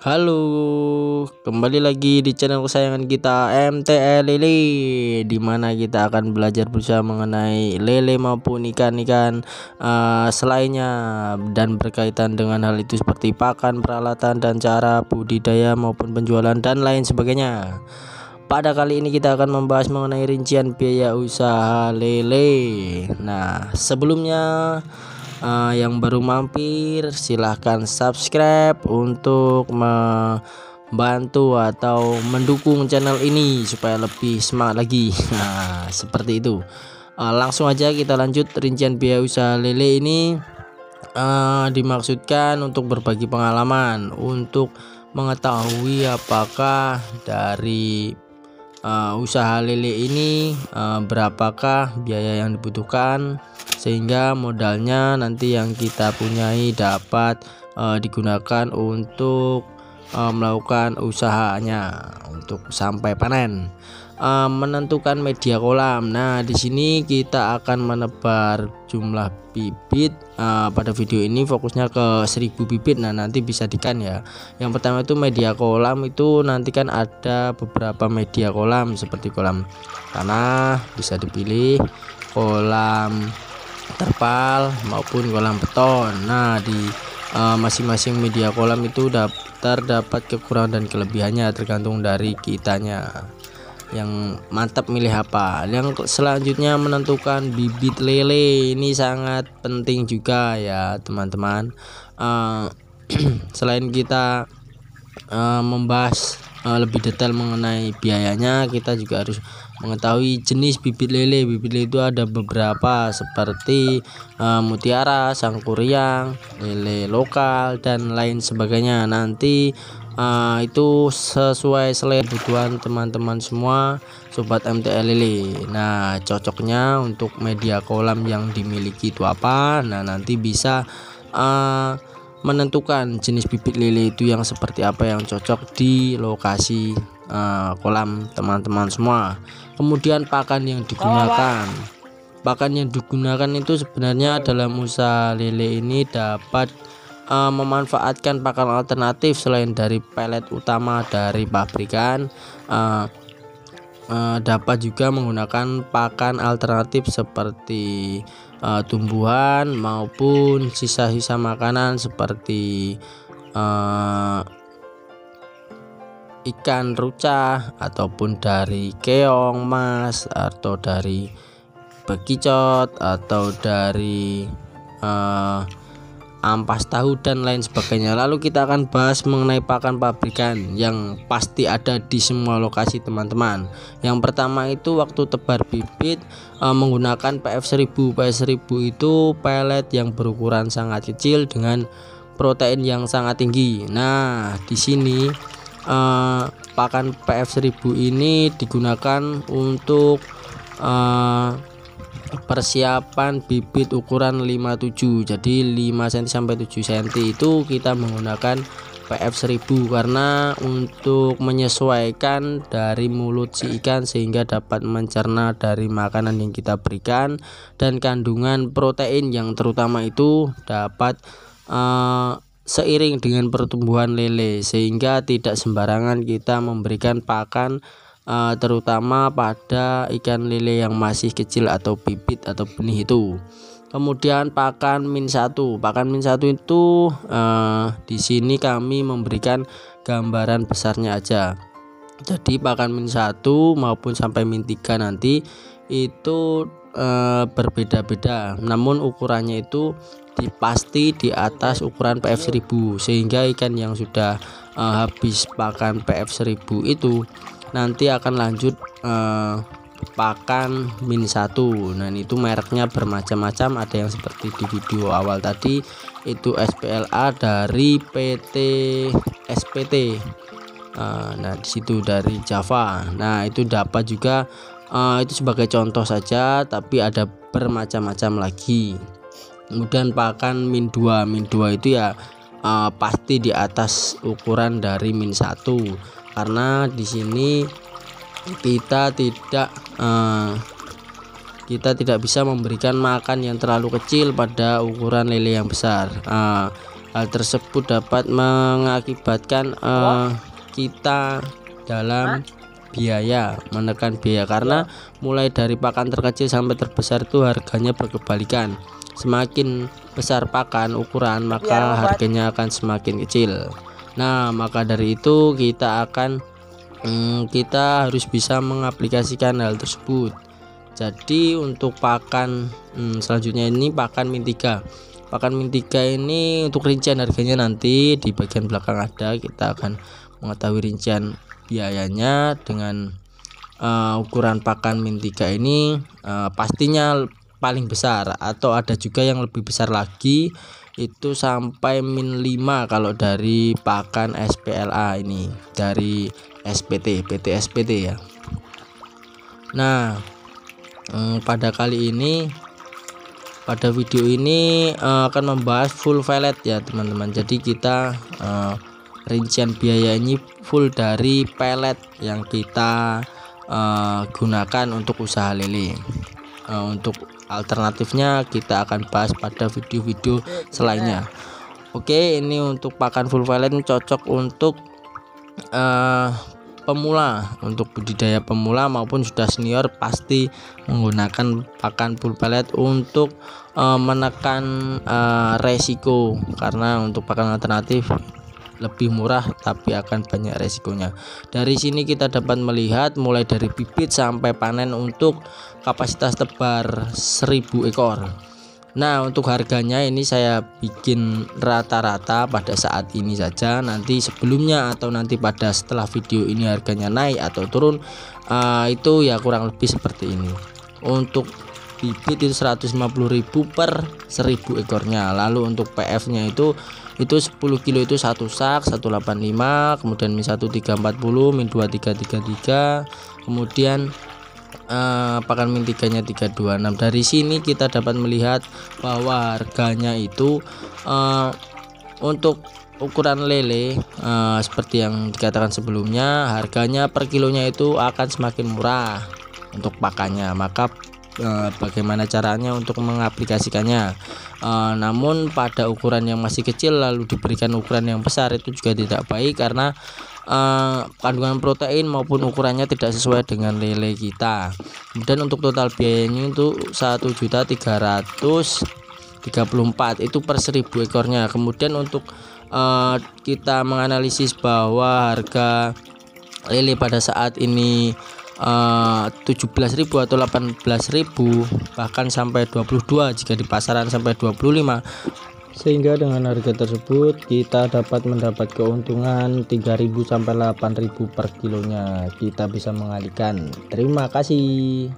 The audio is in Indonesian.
Halo, kembali lagi di channel kesayangan kita MTL Lele, di mana kita akan belajar bersama mengenai lele maupun ikan-ikan selainnya dan berkaitan dengan hal itu seperti pakan, peralatan, dan cara budidaya maupun penjualan dan lain sebagainya. Pada kali ini kita akan membahas mengenai rincian biaya usaha lele. Nah, sebelumnya yang baru mampir silahkan subscribe untuk membantu atau mendukung channel ini supaya lebih semangat lagi. Nah, seperti itu. Langsung aja kita lanjut. Rincian biaya usaha lele ini dimaksudkan untuk berbagi pengalaman, untuk mengetahui apakah dari usaha lele ini berapakah biaya yang dibutuhkan, sehingga modalnya nanti yang kita punyai dapat digunakan untuk melakukan usahanya untuk sampai panen. Menentukan media kolam. Nah, di sini kita akan menebar jumlah bibit. Pada video ini fokusnya ke 1000 bibit. Nah, nanti bisa dikan ya. Yang pertama itu media kolam, itu nanti kan ada beberapa media kolam seperti kolam tanah, bisa dipilih kolam terpal maupun kolam beton. Nah, di masing-masing media kolam itu terdapat kekurangan dan kelebihannya tergantung dari kitanya yang mantap milih apa. Yang selanjutnya menentukan bibit lele, ini sangat penting juga ya teman-teman. Selain kita membahas lebih detail mengenai biayanya, kita juga harus mengetahui jenis bibit lele. Bibit lele itu ada beberapa seperti mutiara, sangkuriang, lele lokal, dan lain sebagainya. Nanti itu sesuai selera kebutuhan teman-teman semua sobat MTL lele. Nah, cocoknya untuk media kolam yang dimiliki itu apa. Nah, nanti bisa menentukan jenis bibit lele itu yang seperti apa yang cocok di lokasi kolam teman-teman semua. Kemudian pakan yang digunakan. Pakan yang digunakan itu sebenarnya dalam usaha lele ini dapat memanfaatkan pakan alternatif selain dari pelet utama dari pabrikan. Dapat juga menggunakan pakan alternatif seperti tumbuhan maupun sisa-sisa makanan seperti ikan rucah ataupun dari keong mas, atau dari bekicot, atau dari ampas tahu dan lain sebagainya. Lalu kita akan bahas mengenai pakan pabrikan yang pasti ada di semua lokasi teman-teman. Yang pertama itu waktu tebar bibit menggunakan PF1000. PF1000 itu pelet yang berukuran sangat kecil dengan protein yang sangat tinggi. Nah, di sini pakan PF1000 ini digunakan untuk persiapan bibit ukuran 57, jadi 5 cm sampai 7 cm itu kita menggunakan PF1000 karena untuk menyesuaikan dari mulut si ikan sehingga dapat mencerna dari makanan yang kita berikan, dan kandungan protein yang terutama itu dapat seiring dengan pertumbuhan lele, sehingga tidak sembarangan kita memberikan pakan terutama pada ikan lele yang masih kecil atau bibit atau benih itu. Kemudian pakan min 1. Pakan min 1 itu di sini kami memberikan gambaran besarnya aja. Jadi pakan min 1 maupun sampai min 3 nanti itu berbeda-beda, namun ukurannya itu pasti di atas ukuran PF1000, sehingga ikan yang sudah habis pakan PF1000 itu nanti akan lanjut pakan min 1. Nah, itu mereknya bermacam-macam, ada yang seperti di video awal tadi itu SPLA dari PT SPT. Nah, disitu dari Java. Nah, itu dapat juga, itu sebagai contoh saja, tapi ada bermacam-macam lagi. Kemudian pakan min 2. Min 2 itu ya pasti di atas ukuran dari min 1, karena di sini kita tidak bisa memberikan makan yang terlalu kecil pada ukuran lele yang besar. Hal tersebut dapat mengakibatkan kita dalam biaya, menekan biaya, karena mulai dari pakan terkecil sampai terbesar itu harganya berkebalikan. Semakin besar pakan ukuran maka harganya akan semakin kecil. Nah, maka dari itu kita harus bisa mengaplikasikan hal tersebut. Jadi untuk pakan selanjutnya ini pakan min 3. Pakan min 3 ini untuk rincian harganya nanti di bagian belakang ada, kita akan mengetahui rincian biayanya. Dengan ukuran pakan min 3 ini pastinya paling besar, atau ada juga yang lebih besar lagi, itu sampai min 5 kalau dari pakan SPLA ini, dari SPT, PT SPT ya. Nah, pada video ini akan membahas full pelet ya teman-teman. Jadi kita rincian biaya ini full dari pelet yang kita gunakan untuk usaha lele. Untuk alternatifnya kita akan bahas pada video-video selainnya. Oke, ini untuk pakan full pelet cocok untuk pemula, untuk budidaya pemula maupun sudah senior pasti menggunakan pakan full pellet untuk menekan resiko, karena untuk pakan alternatif lebih murah tapi akan banyak resikonya. Dari sini kita dapat melihat mulai dari bibit sampai panen untuk kapasitas tebar 1000 ekor. Nah, untuk harganya ini saya bikin rata-rata pada saat ini saja. Nanti sebelumnya atau nanti pada setelah video ini harganya naik atau turun, itu ya kurang lebih seperti ini. Untuk bibit itu 150.000 per 1000 ekornya. Lalu untuk PF-nya itu 10 kilo itu satu sak 185, kemudian min 1340, min 2333, kemudian pakan min 3 nya 326. Dari sini kita dapat melihat bahwa harganya itu untuk ukuran lele seperti yang dikatakan sebelumnya, harganya per kilonya itu akan semakin murah untuk pakannya. Maka bagaimana caranya untuk mengaplikasikannya? Namun pada ukuran yang masih kecil lalu diberikan ukuran yang besar itu juga tidak baik, karena kandungan protein maupun ukurannya tidak sesuai dengan lele kita. Kemudian untuk total biayanya itu 1.334 itu per 1000 ekornya. Kemudian untuk kita menganalisis bahwa harga lele pada saat ini 17.000 atau 18.000, bahkan sampai 22 jika di pasaran sampai 25, sehingga dengan harga tersebut kita dapat mendapat keuntungan 3.000 sampai 8.000 per kilonya. Kita bisa mengalihkan. Terima kasih.